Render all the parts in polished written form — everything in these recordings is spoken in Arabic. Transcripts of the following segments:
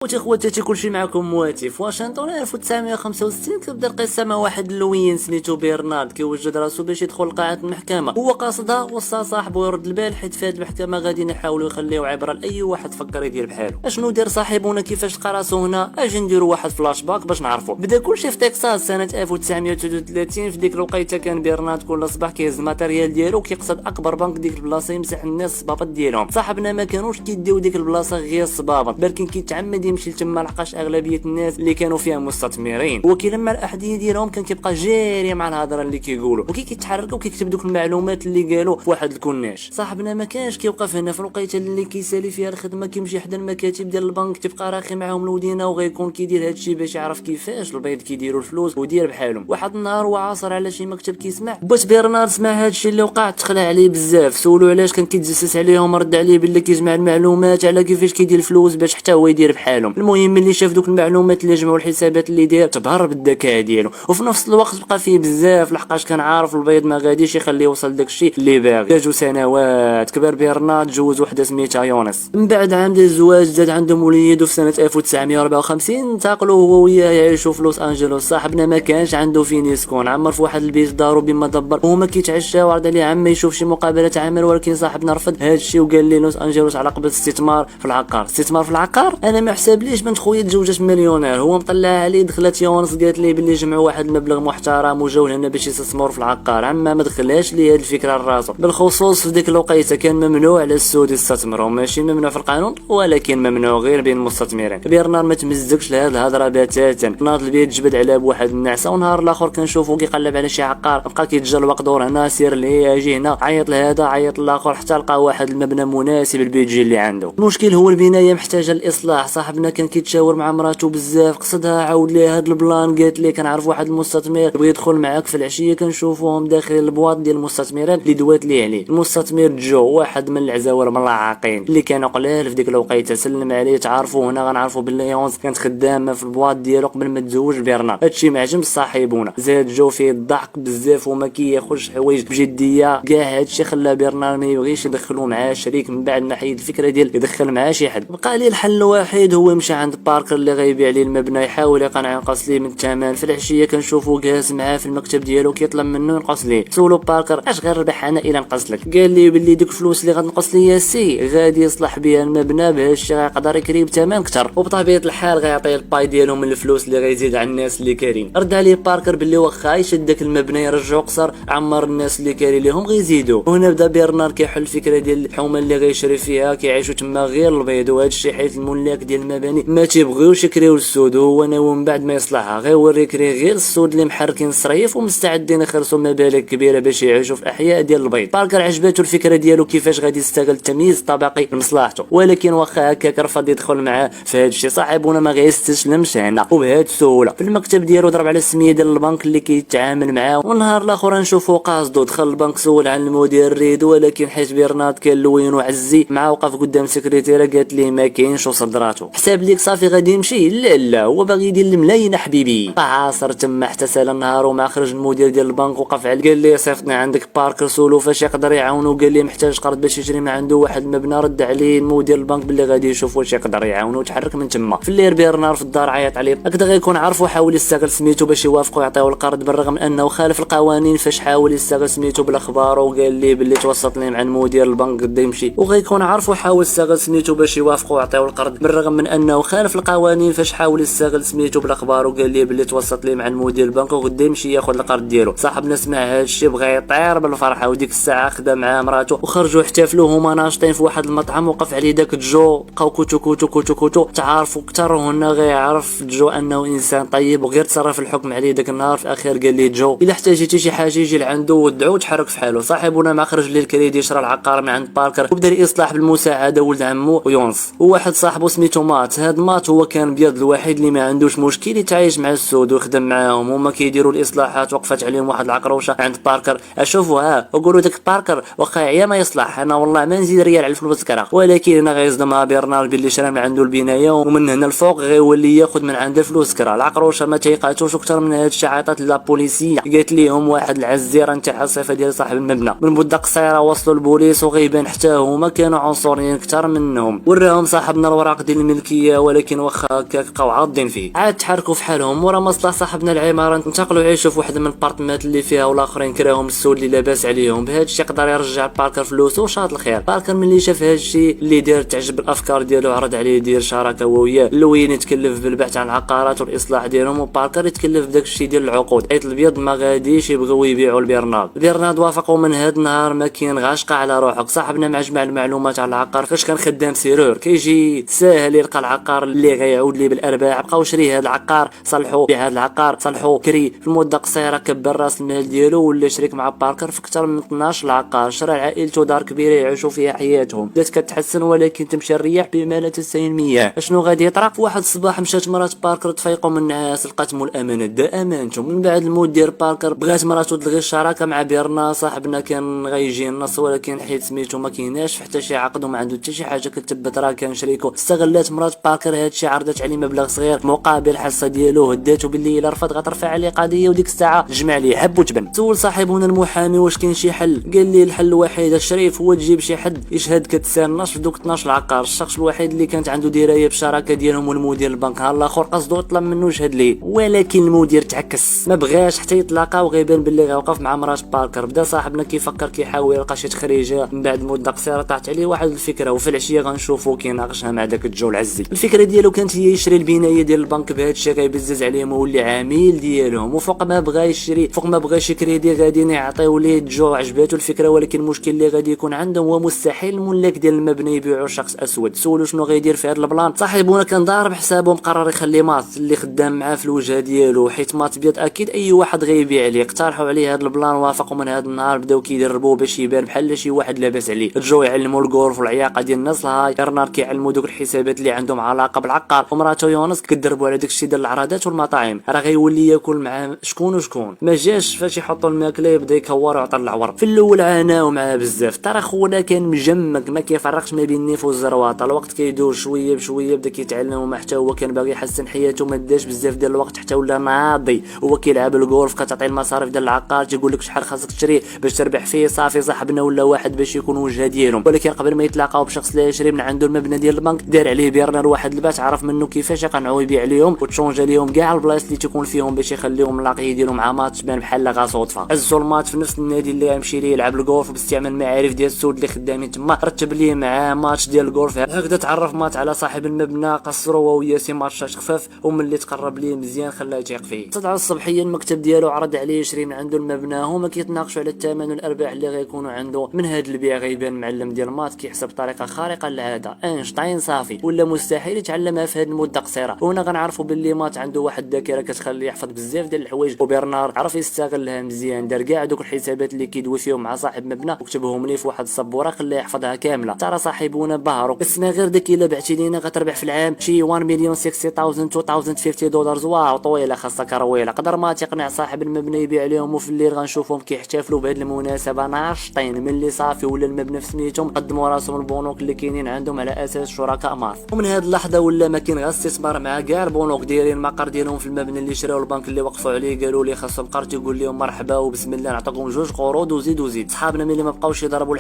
خوتي خواتاتي كلشي معكم مواتي في واشنطن 1965 كتبدا القصه مع واحد اللوين سميتو برنارد كيوجد راسو باش يدخل لقاعه المحكمه. هو قاصدها وصا صاحبو يرد البال حيت في هاد المحكمه غادي يحاولوا يخليو عبره لاي واحد فكر يدير بحالو. اشنو دار صاحبنا كيفاش لقى راسو هنا؟ اجي نديرو واحد فلاش باك باش نعرفو. بدا كلشي في تكساس سنه 1933. في ديك الوقيته كان برنارد كل صباح كيهز الماتيريال ديالو كيقصد اكبر بنك ديك البلاصه يمسح الناس الصبابط ديالهم. صاحبنا ما كانوش كيديو ديك البلاصه غير الصبابط، بل كان كيتعمد يمشي لتما لقاش اغلبيه الناس اللي كانوا فيها مستثمرين، وكيلمع الاحذيه ديالهم كان كيبقى جاري مع الهضره اللي كيقولوا وكيتحرك وكيكتب دوك المعلومات اللي قالوا في واحد الكوناش. صاحبنا ما كانش كيوقف هنا. في الوقيته اللي كيسالي فيها الخدمه كيمشي حدا المكاتب ديال البنك تبقى راخي معاهم الودينه وغيكون كيدير هادشي باش يعرف كيفاش البيض كيديروا الفلوس ودير بحالهم. واحد النهار وعاصر على شي مكتب كيسمع بوت برنارد سمع هادشي اللي وقع تخلع عليه بزاف. سولو علاش كان كيتجسس عليهم، رد عليه باللي كيجمع المعلومات على كيفاش كيدير الفلوس باش حتى هو يدير بحالهم. المهم اللي شاف دوك المعلومات اللي جمعوا الحسابات اللي داير تبهر بالذكاء ديالو، وفي نفس الوقت بقى فيه بزاف لحقاش كان عارف البيض ما غاديش يخليه يوصل داكشي اللي باغي. جاجو سنوات كبر برنارد جوز وحده سميتها يونس. من بعد عام ديال الزواج زاد عندهم وليد، وفي سنه 1954 انتقلوا هو وياه يعيشوا في لوس انجلوس. صاحبنا ما كانش عنده فين يسكن، عمر في واحد البيت دارو بما دبر وهما كيتعشى وعرض عليه عمه يشوف شي مقابله عمل، ولكن صاحبنا رفض هادشي وقال لي لوس انجلوس على قبل استثمار في العقار. استثمار في العقار؟ انا ما حسابليش بنت خويا تزوجت مليونير. هو مطلع عليه. دخلت يونس قالت لي باللي جمعوا واحد المبلغ محترم وجاو هنا باش يستثمروا في العقار. عما ما دخلهاش لي هاد الفكره لراسو. بالخصوص في ديك الوقيته كان ممنوع على السود يستثمروا، ماشي ممنوع في القانون ولكن ممنوع غير بين المستثمرين. برنارد ما تمزقش لهاد الهضره بتاتا. ناض البيت جبد على بواحد النعسه، ونهار الاخر كنشوفو كيقلب على شي عقار بقى كيتجا الوقدور هنا سير لهي اجي هنا عيط لهذا عيط الاخر حتى لقى واحد المبنى مناسب للبيجي اللي عنده. المشكل هو البنايه محتاجه الاصلاح. صاحبنا كان كيتشاور مع مراته بزاف، قصدها عاود ليه هاد البلان. قالت لي كنعرف واحد المستثمر بغى يدخل معاك في العشيه كنشوفوهم داخل البواط ديال المستثمرين اللي دوات ليه عليه. المستثمر جو واحد من العزاور ملاعقين اللي كانوا قلال في ديك الوقيته. سلم عليه تعرفوا هنا غنعرفوا باللي يونس كانت خدامه في البواط ديالو قبل ما تزوج برنارد. هادشي ما عجبش صاحبنا، زاد جو فيه الضحك بزاف وما كياخذش حوايج بجديه. كاع هادشي خلى برنارد ما يبغيش يدخلو معاه شريك من بعد ما حيد الفكره ديال يدخل معاه شي حد. بقى ليه الحل الوحيد هو يمشي عند باركر اللي غيبيع ليه المبنى يحاول يقنع ينقص ليه من الثمن. في العشيه كنشوفو جالس معاه في المكتب ديالو كيطلب منه ينقص ليه. سولو باركر اش غير ربح انا الا نقص لك؟ قال لي باللي ديك الفلوس اللي غتنقص ليا سي غادي يصلح بها المبنى بهادشي غيقدر يكري بثمن كثر، وبطبيعه الحال غيعطيه الباي ديالو من الفلوس اللي غيزيد على الناس اللي كارين. رد عليه باركر باللي واخا يشد داك المبنى يرجعو قصر عمر الناس اللي كاري ليهم غيزيدوا. وهنا بدا برنارد كيحل الفكره ديال الحومه اللي غيشري فيها كيعيشوا تما غير البيض، وهادشي حيت الملاك ديال المباني ما تيبغيوش يكريو السود. هو ناوي من بعد ما يصلحها غيوري كري غير السود اللي محركين الصريف ومستعدين يخلصوا مبالغ كبيره باش يعيشوا في احياء ديال البيض. باركر عجبته الفكره ديالو كيفاش غادي يستغل التمييز الطبقي لمصلحته، ولكن واخا هكاك رفض يدخل معاه في هادشي. صاحبنا ما غيستسلمش هنا وبهاد السهوله. في المكتب ديالو ضرب على السميه ديال البنك اللي كيتعامل معاه، والنهار الاخر نشوفو قاصدو دخل البنك سول عن المدير ريد، ولكن حيت برنارد كان لوين وعزي مع وقف قدام السكرتيره قالت ليه ما كاينش وصدراته. حساب ليك صافي غادي يمشي؟ لا هو باغي يدير الملايين حبيبي. عاصر تما حتى سال النهار وما خرج المدير ديال البنك وقف عليه قال لي صيفطني عندك باركر سولو فاش يقدر يعاونو. قال لي محتاج قرض باش يشري من عنده واحد المبنى. رد عليه المدير البنك باللي غادي يشوف واش يقدر يعاونو وتحرك من تما. في الليل برنارد في الدار عيط عليه هكذا غيكون عارف وحاول يستغل سميتو باش يوافقوا يعطيو القرض بالرغم من انه خالف القوانين. فاش حاول يستغل سميتو بالاخبار وقال لي باللي توسط لي مع المدير البنك قد يمشي، وغيكون عارف وحاول يستغل سميتو باش يوافقوا يعطيو القرض بالرغم من انه خالف القوانين. فاش حاول يستغل سميتو بالاخبار وقال لي باللي توسط لي مع المدير البنك وغدا يمشي ياخذ القرض ديالو. صاحبنا سمع هادشي بغى يطير بالفرحه، وديك الساعه خدا معاه مراته وخرجوا احتفلوا هما ناشطين في واحد المطعم. وقف عليه داك جو بقاو كوتو كوتو كوتو كوتو تعارفوا كثر. وهنا غيعرف جو انه انسان طيب وغير تصرف الحكم عليه داك النهار. في الاخير قال لي جو الا احتاجيتي شي حاجه يجي لعنده ودعو تحرك في حاله. صاحبنا ما خرج للكريدي شرا العقار من عند باركر وبدا الاصلاح بالمساعده ولد عمو ويونس وواحد صاحبه سميتو مات. هاد مات هو كان بيض الوحيد اللي ما عندوش مشكل يتعايش مع السود ويخدم معاهم. هما كيديروا الاصلاحات. وقفت عليهم واحد العقروشه عند باركر اشوفوا وقولوا داك باركر واخا عيا ما يصلح انا والله ما نزيد ريال على الفلوس كرا. ولكن هنا غيصدمها برنارد باللي شرا من عنده البنايه ومن هنا الفوق غيولي ياخذ من عنده الفلوس كرا. العقروشه ما تيقاتوش اكثر من هادشي. عيطات لا بوليسيه قالت ليهم واحد العزيره نتاع الصفه ديال صاحب المبنى. من مده قصيره وصلوا البوليس وغيبان حتى هما كانوا عنصريين اكثر منهم. وراهم صاحبنا الوراق ديال الملكيه الملكيه، ولكن واخا هكاك بقاو عاضين فيه. عاد تحركوا في حالهم ورا ما صلاح صاحبنا العماره انتقلوا يعيشوا في واحد من البارتمات اللي فيها، والاخرين كراهم السود اللي لاباس عليهم. بهذا الشيء قدر يرجع باركر فلوسه وشاط الخير. باركر ملي شاف هذا الشيء اللي دار تعجب الافكار ديالو، عرض عليه يدير شراكه وياه. اللوين يتكلف بالبحث عن العقارات والاصلاح ديالهم، وباركر يتكلف بداك الشيء ديال العقود. حيت البيض ما غاديش يبغيو يبيعوا لبرنارد وافقوا. من هذا النهار ما كاين غاشقه على روحك. صاحبنا مع جمع المعلومات على العقار فاش كان خدام سيرور كيجي ساهل يلقى العقار اللي غيعود ليه بالارباح. بقاو شري هذا العقار صلحوا، بيع هذا العقار صلحوا، كري. في المده قصيره كبر راس المال ديالو ولا شريك مع باركر في اكثر من 12 عقار. شرى عائلته دار كبيره يعيشوا فيها حياتهم، بدات كتحسن ولكن تمشي الرياح بما لا تستهين المياه. اشنو غادي يطرا؟ في واحد الصباح مشات مرات باركر تفيقوا من النعاس، لقات مول الامانه دا امانته. من بعد الموت ديال باركر بغات مراته تلغي الشراكه مع بيرنا. صاحبنا كان غيجي النص ولكن حيت سميتو ما كايناش حتى شي عقد وما عنده حتى شي حاجه كتثبت راه كان شريكو. استغلات مرات باركر هادشي، عرضت عليه مبلغ صغير مقابل الحصه ديالو. هداتو باللي الا رفض غترفع عليه قضيه، وديك الساعه جمع ليه حب وتبن. سول صاحبنا المحامي واش كاين شي حل. قال لي الحل الوحيد الشريف هو تجيب شي حد يشهد كتسالناش في دوك 12 عقار. الشخص الوحيد اللي كانت عنده درايه بالشراكه ديالهم والمدير البنك. ها الاخر قصدو طلب منه يشهد ليه، ولكن المدير تعكس ما بغاش حتى يتلاقاو وغيبان باللي غيوقف مع مرات باركر. بدا صاحبنا كيفكر كيحاول يلقى شي تخريجه. من بعد مده قصيره طاحت عليه واحد الفكره، وفي العشيه غنشوفو كيناقشها مع داك الجو العزي. الفكره ديالو كانت هي يشري البنايه ديال البنك. بهذا الشيء غيبزز عليهم ويولي عميل ديالهم. وفوق ما بغى يشري، فوق ما بغى شي كريدي غادي يعطيو ليه جو. عجباتو الفكره، ولكن المشكل اللي غادي يكون عندهم هو مستحيل الملاك ديال المبنى يبيعوا شخص اسود. سولو شنو غيدير في هذا البلان. صاحبنا كان ضارب حسابه، مقرر يخلي مات اللي خدام معاه في الوجهه ديالو، حيت مات بيض اكيد اي واحد غيبيع عليه. اقترحوا عليه هذا البلان، وافقوا. من هذا النهار بداو كيدربوه باش يبان بحال شي واحد لاباس عليه. جو يعلموا الغولف والعياقه ديال الناس. هاي برنارد كيعلموا دوك الحسابات اللي عندهم علاقه بالعقار، ومراته يونس كدربوا على داك الشيء ديال العراضات والمطاعم. راه غيولي ياكل مع شكون وشكون. ما جاش فاش يحطوا الماكله يبدا يكور ويعطي العور. في الاول عاناو معاه بزاف، ترى خونا كان مجمق ما كيفرقش ما بين النيف والزرواطه. الوقت كيدور شويه بشويه، بدا كيتعلم وما حتى هو كان باغي يحسن حياته. ما داش بزاف ديال الوقت حتى ولا ناضي. هو كيلعب الغولف، كتعطي المصاريف ديال العقار، تيقول لك شحال خاصك تشري باش تربح فيه. صافي صاحبنا ولا واحد باش يكون وجهه ديالهم. ولكن قبل ما يتلاقاو بشخص اللي يشري من عنده المبنى ديال البنك، دار عليه بيرنر واحد البات، عرف منه كيفاش يقنعوا يبيع ليهم وتشونج ليهم كاع البلايص اللي تكون فيهم باش يخليهم لاقي يديروا مع مات تبان بحال غا صدفه. عزوا المات في نفس النادي اللي غيمشي ليه يلعب الغولف باستعمال المعارف ديال السود اللي خدامين تما. رتب ليه معاه ماتش ديال الغولف. هكذا تعرف مات على صاحب المبنى، قصروا وياسي ماتشات خفاف، وملي تقرب ليه مزيان خلاه يثيق فيه. صدع الصبحيه المكتب ديالو، عرض عليه يشري من عنده المبنى. هما كيتناقشوا على الثمن والارباح اللي غيكونوا عنده من هذا البيع. غيبان معلم ديال مات كيحسب بطريقه خارقه للعاده، اينشتاين صافي ولا مستحيل يتعلمها في هذه المده قصيره. وهنا غنعرفوا باللي مات عنده واحد الذاكره كتخليه يحفظ بزاف ديال الحوايج، وبرنارد عرف يستغلها مزيان. دار كاع دوك الحسابات اللي كيدوي فيهم مع صاحب مبنى وكتبهم ليه في واحد السبوره خلاه يحفظها كامله. ترى صاحبنا بهرو بسنا غير داك الا بعتي لينا غتربح في العام شي 1,600,000 $2050. واو طويله خاصك رويله. قدر ما تقنع صاحب المبنى يبيع عليهم. وفي الليل غنشوفهم كيحتفلوا بهذه المناسبه ناشطين. ملي صافي ولا المبنى في سميتهم قدموا راسهم البنوك اللي كاينين عندهم على اساس شركاء ماث. ومن هذه اللحظه ولا ما كاين غير استثمار مع كاع البنوك دايرين المقر ديالهم في المبنى اللي شراو. البنك اللي وقفوا عليه قالوا لي خاصهم قرض، يقول لهم مرحبا وبسم الله نعطيكم 2 قروض وزيد. صحابنا ملي ما بقاوش يضربوا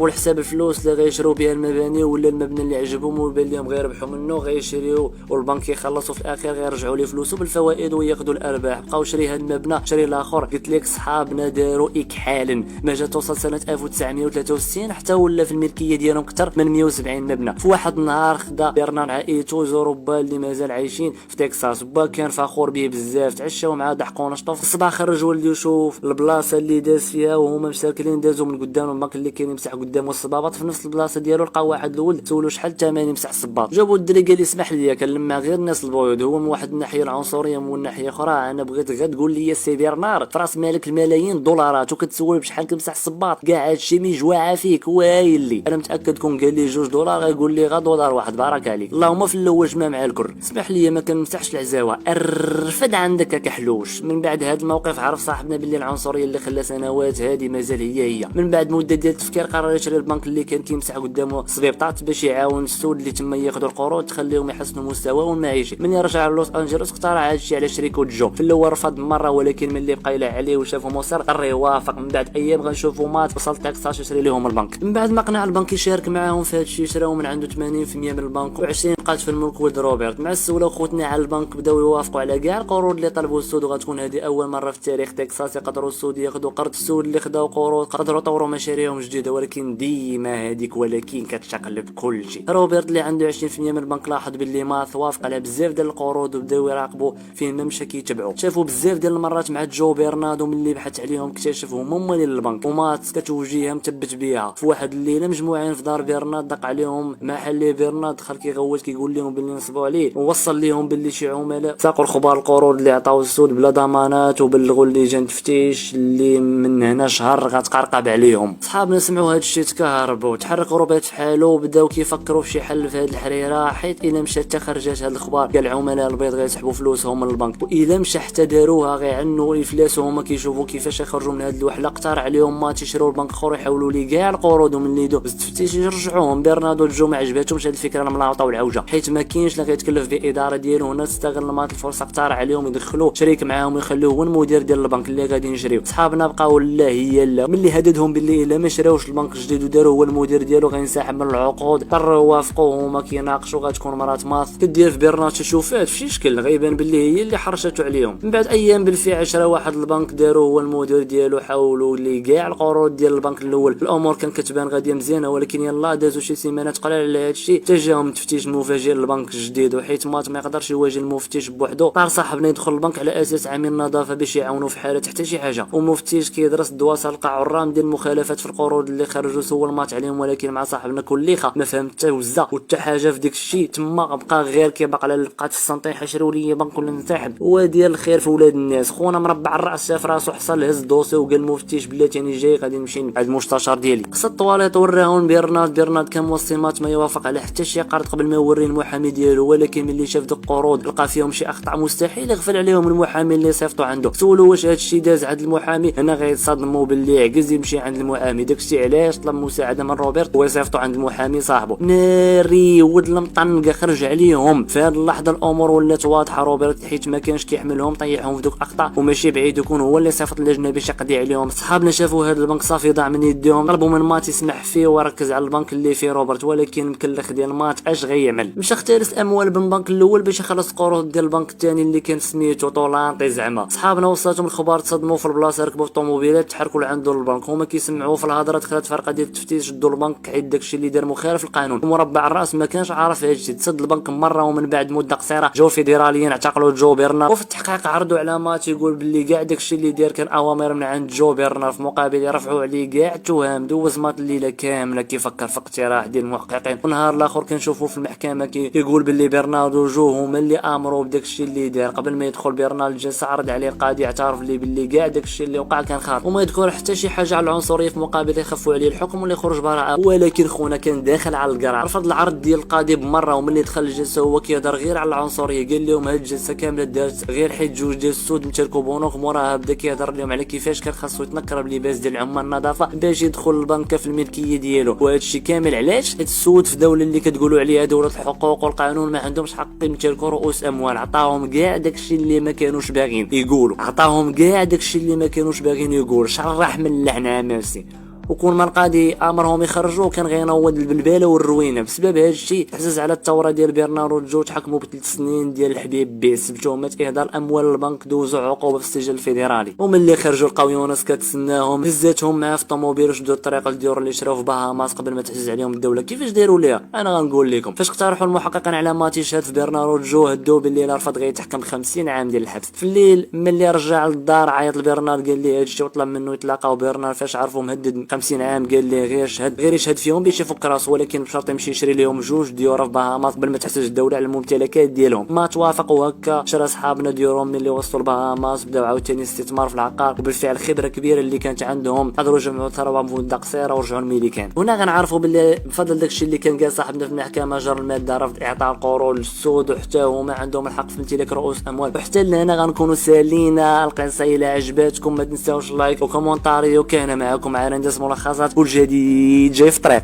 الحساب الفلوس اللي غيشروا بها المباني ولا المبنى اللي عجبهم ويبان لهم غير يربحوا منه غيشريو، والبنك يخلصوا في الاخير غيرجعوا ليه فلوسه بالفوائد وياخذوا الارباح. بقاو شري هذا المبنى شري الاخر. قلت لك صحابنا داروا اكحالا. ما جات توصل سنه 1963 حتى ولا في الملكيه ديالهم اكثر من 170 مبنى. في واحد النهار خدا برنارد عائلته زوروا با اللي مازال عايشين في تكساس. با كان فخور به بزاف، تعشاو معاه ضحكوا نشطوا. في الصباح خرج ولدو يشوف البلاصه اللي داز فيها وهما مساكلين. دازوا من قدام البنك اللي كان يمسح قدامه الصبابط في نفس البلاصه ديالو. لقى واحد الولد سولو شحال الثمن يمسح الصباط. جابوا الدري قال لي اسمح لي كنلمع غير الناس البيض. هو من واحد الناحيه العنصريه، من الناحيه اخرى انا بغيت غير تقول لي سي برنارد فراس مالك الملايين الدولارات وكتسول بشحال كنمسح الصباط. كاع هادشي مجواعه فيك وايلي. انا متاكد كون قال لي $2 غيقول لي غير دولار واحد بارك عليك. اللهم في الاول جمع مع الكل. اسمح لي ما كنمسحش العزاوه، ارفد عندك كحلوش. من بعد هذا الموقف عرف صاحبنا باللي العنصريه اللي خلى سنوات هذه مازال هي. من بعد مده ديال التفكير قرر يشري البنك اللي كان كيمسح قدامه صبيبطات باش يعاون السود اللي تما ياخذوا القروض تخليهم يحسنوا مستواهم المعيشي. من يرجع لوس انجلوس اقترح هذا الشيء على شريكو جو. في الاول رفض مره، ولكن ملي بقى يلح عليه وشافه مصر قرر يوافق. من بعد ايام غنشوفوا مات وصل تكساس يشري لهم البنك. من بعد ما قنع البنك يشارك معاهم في هذا الشيء شراو من عنده 80% من البنك و20 بقات في الملك ولد روبرت. مع السوله خوتنا على البنك بداو يوافقوا على كاع القروض اللي طلبوا السود، وغتكون هذه اول مره في التاريخ تكساس يقدروا السود ياخذوا قرض. السود اللي خداو قروض قدروا يطوروا مشاريعهم جديده، ولكن ديما هذيك ولكن كتشقلب كلشي. روبرت اللي عنده 20% من البنك لاحظ باللي ماث وافق على بزاف ديال القروض وبداو يراقبوا فين ما مشى كيتبعوا. شافوا بزاف ديال المرات مع جو برناردو ملي بحث عليهم اكتشفهم هما ديال البنك، وماث كتوجيها مثبت بها. في واحد الليله مجموعين في دار برنارد دق عليهم محل برنارد، دخل كيغوت كيقول لهم باللي نصبوا عليه، ووصل لهم باللي شي عملاء ساقوا الخبار القروض اللي عطاو السود بلا ضمانات، وبلغوا لجان تفتيش اللي من هنا شهر غتقرقب عليهم. صحابنا سمعوا هذا الشيء تكهربوا وتحرك روبرت في حاله، وبداو كيفكروا في شي حل في هذه الحريره، حيت الا مشات خرجت هذا الخبار كاع العملاء البيض غيسحبوا فلوسهم من البنك، واذا مشى حتى داروها غيعنوا يفلسوا. هما كيشوفوا كيفاش يخرجوا من هذه الوحله. اقترح عليهم ما تيشروا البنك اخر يحولوا ليه كاع القروض، ومن اللي دوز التفتيش يرجعوهم. برناردو جو ما عجباتهمش هذه الفكره الملاوطه والعوجه، حيت ما كاينش اللي غيتكلف باداره ديالو. هنا استغل مات الفرصه، اقترح عليهم يدخلوا شريك معاهم ويخلوه هو المدير ديال البنك اللي غادي نشريو. صحابنا بقاو لا هي لا، ملي هددهم باللي الا ما شراوش البنك الجديد وداروا هو المدير ديالو غينسحب من العقود، اضطروا يوافقوا. هما كيناقشوا غتكون مرات ماث كدير في برنارد شوفات في شي شكل غيبان باللي هي اللي حرشته عليهم. من بعد ايام بالفعل شرا واحد البنك داروا هو المدير ديالو، حاولوا لي كاع القروض ديال البنك الاول. الامور كان كتبان غاديه مزيانه، ولكن يلا دازوا شي سيمانات قلال على هذا الشيء تجاهم تفتيش مفاجئ للبنك الجديد، وحيت مات ما يقدرش يواجه المفتش بوحدو، طار صاحبنا يدخل البنك على اساس عامل نظافه باش يعاونوا في حاله حتى شي حاجه. ومفتش كيدرس دواسه القاع والرام ديال المخالفات في القروض اللي خرجوا سول مات عليهم، ولكن مع صاحبنا كليخه ما فهم حتى وزه وحتى حاجه في ديك الشيء. تما بقى غير كيبقى على بقات السنطيحه شروا لي بنك ولا نسحب. وديال الخير في ولاد الناس. خونا مربع الراس شاف راسو حصل هز دوسي وقال المفتش بلاتي انا جاي غادي نمشي عند المستشار ديالي. قص الطواليط وراهم برنارد كان موصي مات ما يوافق على حتى شي قرض قبل ما يوري المحامي ديالو، ولكن ملي شاف دوك القروض لقى فيهم شي اخطاء مستحيل يغفل عليهم المحامي اللي صيفطو عنده. سولو واش هادشي داز عند المحامي، هنا غيتصدموا باللي عجز يمشي عند المحامي. داكشي علاش طلب مساعده من روبرت ويصيفطو عند المحامي صاحبه. ناري ولد المطنقه خرج عليهم. في هاد اللحظه الامور ولات واضحه. روبرت حيت ما كانش كيحملهم طيحهم في دوك الاخطاء، وماشي بعيد يكون هو اللي صيفط اللجنه باش يقضي عليهم. صحابنا شافوا هاد البنك صافي ضاع من يديهم، طلبوا من مات يسمح فيه وركز على البنك اللي فيه روبرت، ولكن المكلخ ديال مات اش غيعمل؟ مشى اختلس اموال من البنك الاول باش يخلص قروض ديال البنك الثاني اللي كان سميتو طولانطي زعما. صحابنا وصلتهم الخبار تصدموا في البلاصه، ركبوا في الطوموبيلات تحركوا لعندو البنك. هما كيسمعوا في الهضره دخلت فرقه ديال التفتيش شدوا البنك حيت داكشي اللي دار مخالف للقانون. مربع الراس ما كانش عارف هادشي، تسد البنك مره، ومن بعد مده قصيره جو فيدراليين اعتقلوا جو برنارد. وفي التحقيق عرضوا على مات يقول باللي كاع داكشي اللي دار كان اوامر من عند جو برنارد، في مقابل يرفعوا عليه كاع التهم. دوز مات الليله كامله كيفكر في اقتراح ديال المحققين. ونهار الاخر كنشوفوا في المحكمه كيقول باللي برنارد وجو هما اللي امروا بداكشي اللي دار. قبل ما يدخل برنارد الجلسه عرض عليه القاضي اعترف ليه باللي كاع داكشي اللي وقع كان خاطئ، وما يذكر حتى شي حاجه على العنصريه، في مقابل يخفوا عليه الحكم ولا يخرج براءه. ولكن خونا كان داخل على القرار، رفض العرض ديال القاضي بمره. وملي دخل الجلسه هو كيهضر غير على العنصريه، قال لهم هاد الجلسه كامله دارت غير حيت جوج ديال السود متركوا بونوك. موراها بدا كيهضر لهم على كيفاش كان خاصو يتنكر بلباس ديال عمال النظافه باش يدخل البنكه في الملكيه ديالو. وهذا الشيء كامل علاش؟ حيت السود في دوله اللي كتقولوا عليها دوله الحقوق والقانون ما عندهمش حق يمتلكوا رؤوس اموال. عطاهم كاع داكشي اللي ما كانوش باغيين يقولوا، عطاهم كاع داكشي اللي ما كانوش باغيين يقولوا. شرح من اللعنه ميرسي. وكون ما القاضي امرهم يخرجوه كان غينوض البلباله والروينه. بسبب هذا الشيء حزز على الثوره ديال برنارد جو، تحكموا ب3 سنين ديال الحبيب بيس بتهمه اهدار اموال البنك، دوزوا عقوبه في السجل الفيدرالي. وملي خرجوا لقاو يونس كتسناهم، هزاتهم معاه في الطوموبيل وشدوا الطريق للديور اللي شراو في بهاماس قبل ما تحجز عليهم الدوله. كيفاش داروا ليها؟ انا غنقول لكم. فاش اقترحوا المحققين على ماتي شهاد في برنارد جو، هدوه بالليل رفض غيتحكم ب50 عام ديال الحبس. في الليل ملي رجع للدار عيط لبرنارد قال ليه هذا الشيء وطلب منه يتلاقاو. برنارد فاش عرفوا مهدد 50 عام قال ليه غير يشهد فيهم باش يفك راسو، ولكن بشرط يمشي يشري لهم جوج ديور في بهامات قبل ما تحتاج الدوله على الممتلكات ديالهم. ما توافقوا هكا شرا صحابنا ديورهم ملي وصلوا لبهاماس بداو عاوتاني استثمار في العقار، وبالفعل خبره كبيره اللي كانت عندهم قدروا يجمعوا ثروه بمده قصيره ورجعوا الميريكان. هنا غنعرفوا باللي بفضل داكشي اللي كان قال صاحبنا في المحكمه جر الماده رفض اعطاء القروض للسود، وحتى هما عندهم الحق في امتلاك رؤوس اموال. وحتى لهنا غنكونوا سالينا القصه. الى عجباتكم ما تنساوش لايك وكومونتاريو. كان معكم عرندس ملخصات والجديد جاي في طريق.